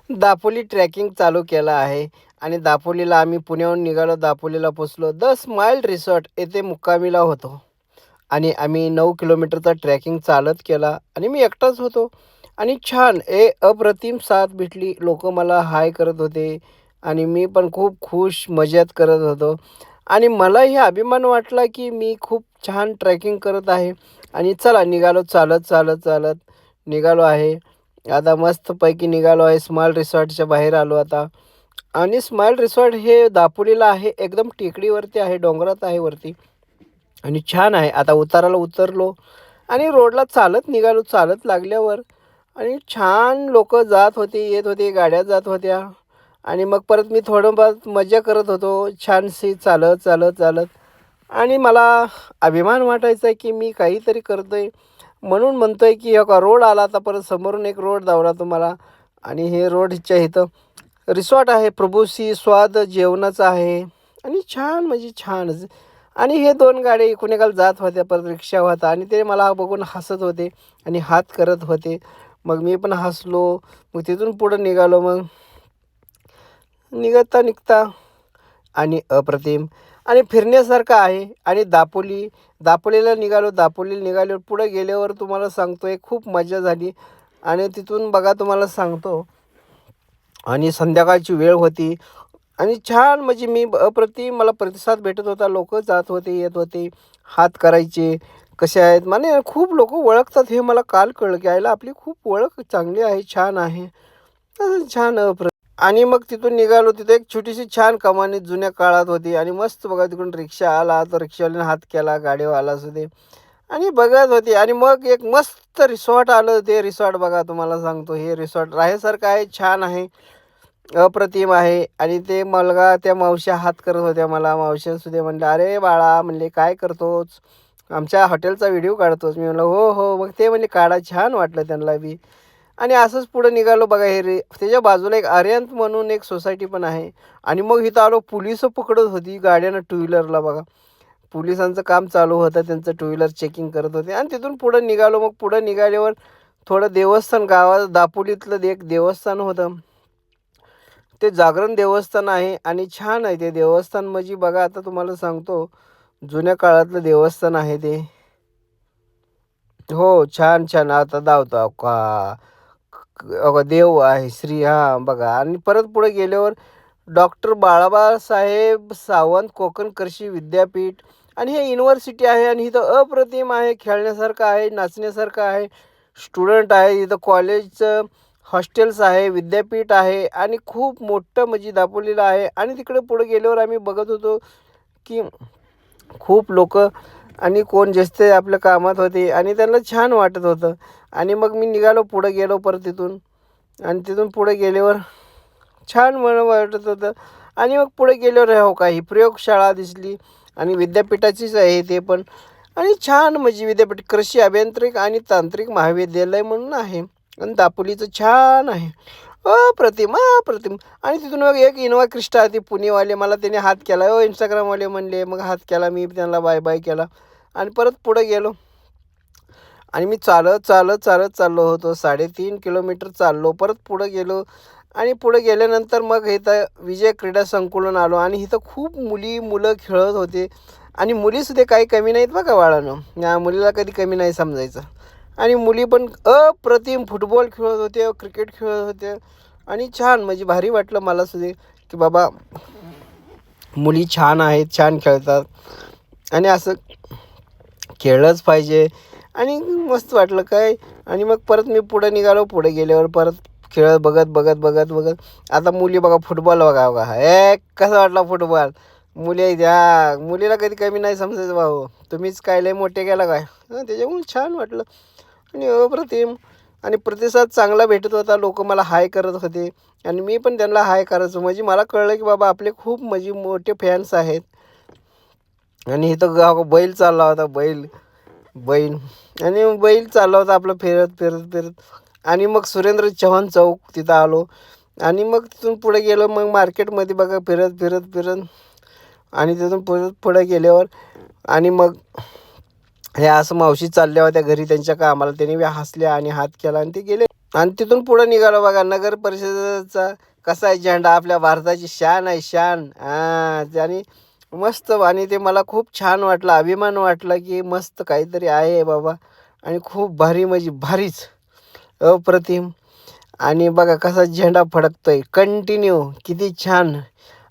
Dapoli tracking चालू केलं आहे आणि दापोलीला आम्ही पुण्याहून निघालो. दापोलीला पोचलो. द स्माईल रिसॉर्ट येथे मुक्कामीला होतो आणि आम्ही 9 किलोमीटरचा ट्रॅकिंग चालत केला आणि मी एकटाच होतो आणि छान अप्रतिम साथ भेटली. लोक मला हाय करत होते आणि मी पण खूप खुश मजेत करत होतो आणि मलाही अभिमान वाटला की मी खूप छान ट्रॅकिंग करत आहे. आणि चला निघालो, चालत चालत चालत निघालो आहे. आता मस्तपैकी निघालो आहे. स्माईल रिसॉर्टच्या बाहेर आलो आता. आणि स्माईल रिसॉर्ट हे दापोलीला आहे, एकदम टेकडीवरती आहे, डोंगरात आहे वरती आणि छान आहे. आता उताराला उतरलो आणि रोडला चालत निघालो. चालत लागल्यावर आणि छान लोक जात होते, येत होते, गाड्या जात होत्या आणि मग परत मी थोडंफार मजा करत होतो छानशी चालत चालत चालत. आणि मला अभिमान वाटायचा की मी काहीतरी करतोय, म्हणून म्हणतोय की हो का रोड आला. आता परत समोरून एक रोड दावला तुम्हाला आणि हे रोडच्या इथं रिसॉर्ट आहे. प्रभूसी स्वाद जेवणाचं आहे आणि छान म्हणजे छानच. आणि हे 2 गाड्या इकडून एकाला जात होत्या, परत रिक्षा होता आणि ते मला बघून हसत होते आणि हात करत होते. मग मी पण हसलो. मग तिथून पुढं निघालो. मग निघता निघता आणि अप्रतिम आणि फिरण्यासारखं आहे. आणि दापोलीला निघालो. दापोलीला निघाल्यावर पुढे गेल्यावर तुम्हाला सांगतो आहे खूप मजा झाली. आणि तिथून बघा तुम्हाला सांगतो आणि संध्याकाळची वेळ होती आणि छान म्हणजे मी अप्रतिम मला प्रतिसाद भेटत होता. लोक जात होते, येत होते, हात करायचे, कसे आहेत म्हणजे खूप लोक ओळखतात. हे मला काल कळलं की आयला आपली खूप ओळख चांगली आहे, छान आहे. छान आणि मग तिथून निघालो. तिथे एक छोटीशी छान कमानी जुन्या काळात होती आणि मस्त बघा तिकडून रिक्षा आला तर रिक्षावाल्याने हात केला, गाडीवाला असू दे आणि बघत होती. आणि मग एक मस्त रिसॉर्ट आलं. ते रिसॉर्ट बघा तुम्हाला सांगतो, हे रिसॉर्ट राहायसारखं आहे, छान आहे, अप्रतिम आहे. आणि ते मुलगा त्या मावश्या हात करत होत्या मला. मावश्यांसुद्धा म्हणलं अरे बाळा, म्हणले काय करतोच, आमच्या हॉटेलचा व्हिडिओ काढतोच. मी म्हणलं हो हो. मग ते म्हणजे काढा, छान वाटलं त्यांना बी. आणि असंच पुढं निघालो बघा. हे त्याच्या बाजूला एक आर्यंत म्हणून एक सोसायटी पण आहे. आणि मग इथं आलो. पोलिसं पकडत होती गाड्यानं, टू व्हीलरला बघा. पोलिसांचं काम चालू होतं, त्यांचं टू व्हीलर चेकिंग करत होते. आणि तिथून पुढं निघालो. मग पुढं निघाल्यावर थोडं देवस्थान, गावात दापोलीतलं एक देवस्थान होतं, ते जागरण देवस्थान आहे आणि छान आहे ते देवस्थान. म्हणजे बघा आता तुम्हाला सांगतो, जुन्या काळातलं देवस्थान आहे ते. हो, छान छान. आता धावतो का देव आहे श्री, हां बघा. आणि परत पुढे गेल्यावर डॉक्टर बाळासाहेब सावंत कोकण कृषी विद्यापीठ आणि हे युनिव्हर्सिटी आहे. आणि इथं अप्रतिम आहे, खेळण्यासारखं आहे, नाचण्यासारखं आहे, स्टुडंट आहे इथं, कॉलेजचं हॉस्टेल्स आहे, विद्यापीठ आहे आणि खूप मोठं म्हणजे दापोलीला आहे. आणि तिकडे पुढे गेल्यावर आम्ही बघत होतो की खूप लोक आणि कोण जास्त आपल्या कामात होते आणि त्यांना छान वाटत होतं. आणि मग मी निघालो, पुढं गेलो परत तिथून. आणि तिथून पुढे गेल्यावर छान मला वाटत होतं. आणि मग पुढे गेल्यावर हो का ही प्रयोगशाळा दिसली आणि विद्यापीठाचीच आहे ते पण. आणि छान म्हणजे विद्यापीठ कृषी अभियांत्रिक आणि तांत्रिक महाविद्यालय म्हणून आहे आणि दापोलीचं छान आहे, अप्रतिम अप्रतिम. आणि तिथून मग एक इनोवा क्रिस्टा ती पुणेवाले, मला त्याने हात केला, इंस्टाग्रामवाले म्हणले, मग हात केला, मी त्यांना बाय बाय केला आणि परत पुढे गेलो. आणि मी चालत चालत चालत चाललो होतो, 3.5 किलोमीटर चाललो, परत पुढं गेलो. आणि पुढे गेल्यानंतर मग इथं विजय क्रीडा संकुलन आलो आणि इथं खूप मुलं खेळत होते. आणि मुलीसुद्धा काही कमी नाहीत बघा बाळानं, या मुलीला कधी कमी नाही समजायचं. आणि मुली पण अप्रतिम फुटबॉल खेळत होते, क्रिकेट खेळत होते आणि छान म्हणजे भारी वाटलं मला सुद्धा की बाबा मुली छान आहेत, छान खेळतात आणि असं खेळलंच पाहिजे. आणि मस्त वाटलं काय. आणि मग परत मी पुढे निघालो. पुढे गेल्यावर परत खेळत बघत बघत बघत बघत आता मुली बघा, फुटबॉल बघा बघा, कसा वाटला फुटबॉल. मुली आहेत ह्या, मुलीला कधी कमी नाही समजायचं भाऊ, तुम्हीच काय लय मोठे गेला काय. त्याच्यामुळे छान वाटलं आणि अप्रतिम. आणि प्रतिसाद चांगला भेटत होता, लोक मला हाय करत होते आणि मी पण त्यांना हाय करायचो. म्हणजे मला कळलं की बाबा आपले खूप म्हणजे मोठे फॅन्स आहेत. आणि इथं बैल चालला होता, बैल आणि बैल चालला होता आपलं फिरत फिरत फिरत. आणि मग सुरेंद्र चव्हाण चौक तिथं आलो. आणि मग तिथून पुढे गेलो, मग मार्केटमध्ये बघा फिरत फिरत फिरत. आणि तिथून पुढे गेल्यावर आणि मग हे असं मावशी चालल्या होत्या घरी त्यांच्या कामाला, त्यांनी हसल्या आणि हात केला आणि ते गेले. आणि तिथून पुढे निघालो बघा. नगर परिषदेचा कसा आहे झेंडा, आपल्या भारताची शान आहे, शान. आणि मस्त, आणि ते मला खूप छान वाटलं, अभिमान वाटला की मस्त काहीतरी आहे बाबा. आणि खूप भारी, म्हणजे भारीच अप्रतिम. आणि बघा कसा झेंडा फडकतोय कंटिन्यू, किती छान.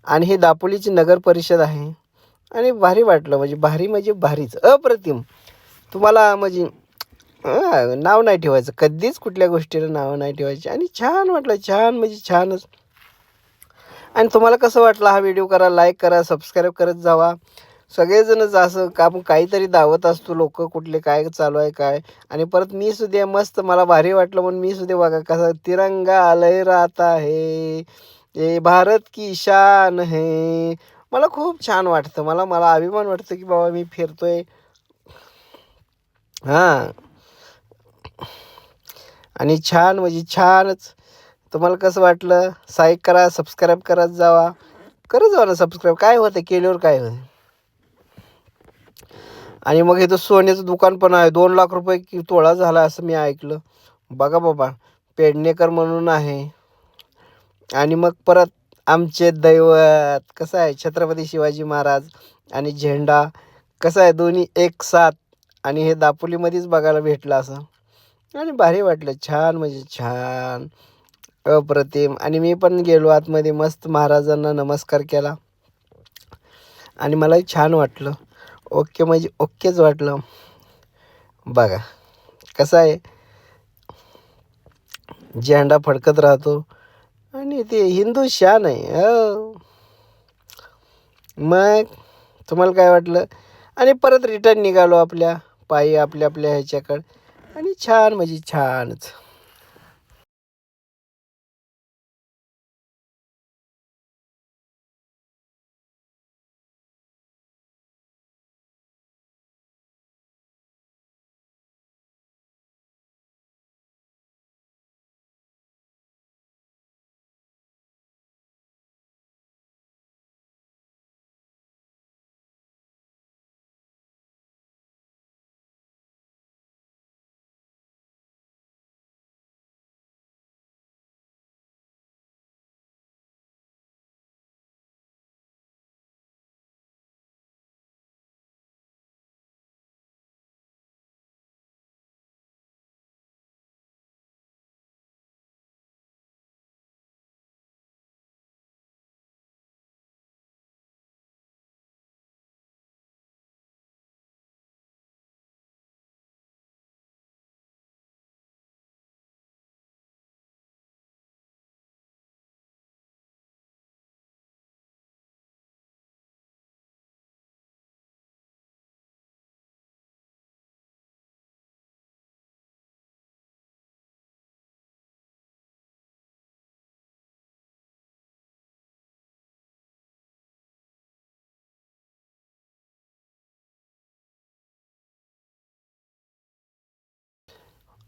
आणि ही दापोलीची नगर परिषद आहे. आणि भारी वाटलं, म्हणजे भारी, म्हणजे भारीच अप्रतिम. तुम्हाला म्हणजे नाव नाही ठेवायचं कधीच, कुठल्या गोष्टीला नाव नाही ठेवायची. आणि छान वाटलं, छान म्हणजे छानच. आणि तुम्हाला कसं वाटलं हा व्हिडिओ, करा, लाईक करा, सबस्क्राईब करत जावा सगळेजणच. असं काम काहीतरी दावत असतो लोक, कुठले काय चालू आहे काय. आणि परत मी सुद्धा मस्त, मला भारी वाटलं म्हणून मी सुद्धा बघा कसा तिरंगा लहराता है, ये भारत की शान है. मला खूप छान वाटतं, मला मला अभिमान वाटतं की बाबा मी फिरतोय. हां. आणि छान, म्हणजे छानच. तुम्हाला कसं वाटलं, साईक करा, सबस्क्राईब करत जावा. करत जावा ना सबस्क्राईब, काय होतं केल्यावर, काय होतं. आणि मग इथं सोन्याचं दुकान पण आहे, 2 लाख रुपये की तोळा झाला असं मी ऐकलं. बघा बाबा, पेडणेकर म्हणून आहे. आणि मग परत आमचे दैवत कसं आहे, छत्रपती शिवाजी महाराज आणि झेंडा कसं आहे, दोन्ही एक साथ. आणि हे दापोलीमध्येच बघायला भेटलं असं. आणि भारी वाटलं, छान म्हणजे छान अप्रतिम. आणि मी पण गेलो आतमध्ये, मस्त महाराजांना नमस्कार केला. आणि मलाही छान वाटलं, ओके म्हणजे ओकेच वाटलं. बघा कसं आहे, झेंडा फडकत राहतो. आणि ते हिंदू शान आहे. मग तुम्हाला काय वाटलं. आणि परत रिटर्न निघालो आपल्या पायी, आपल्या आपल्या ह्याच्याकडं. आणि छान म्हणजे छानच.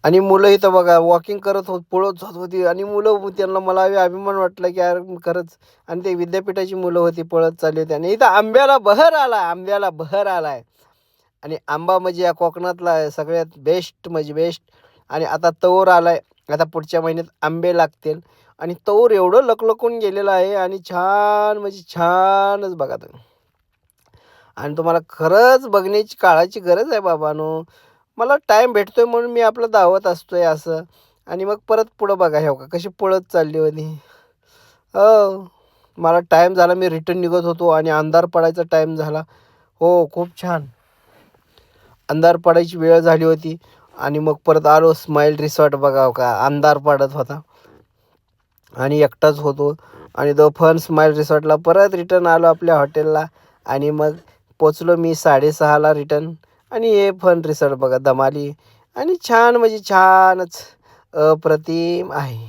आणि मुलं इथं बघा वॉकिंग करत पळत जात होती. आणि मुलं, त्यांना मला अभिमान वाटला की यार खरंच. आणि ते विद्यापीठाची मुलं होती, पळत चालली होती. आणि इथं आंब्याला बहर आला, आंब्याला बहर आलाय. आणि आंबा म्हणजे या कोकणातला सगळ्यात बेस्ट, म्हणजे बेस्ट. आणि आता तोर आलाय, आता पुढच्या महिन्यात आंबे लागतील. आणि तोर एवढं लकलकून गेलेलं आहे. आणि छान म्हणजे छानच बघा तुम्ही. आणि तुम्हाला खरंच बघण्याची काळाची गरज आहे बाबांनो. मला टाईम भेटतोय म्हणून मी आपलं धावत असतोय असं. आणि मग परत पुढं बघा, हे का कशी पळत चालली होती. हो, मला टाईम झाला, मी रिटर्न निघत होतो आणि अंधार पडायचा टाईम झाला. हो, खूप छान अंधार पडायची वेळ झाली होती. आणि मग परत आलो स्माईल रिसॉर्ट, बघा हो का अंधार पडत होता आणि एकटाच होतो. आणि द फन स्माईल रिसॉर्टला परत रिटर्न आलो आपल्या हॉटेलला. आणि मग पोचलो मी 6:30ला रिटर्न. आणि हे फन रिसॉर्ट बघा, दमाली. आणि छान म्हणजे छानच अप्रतिम आहे.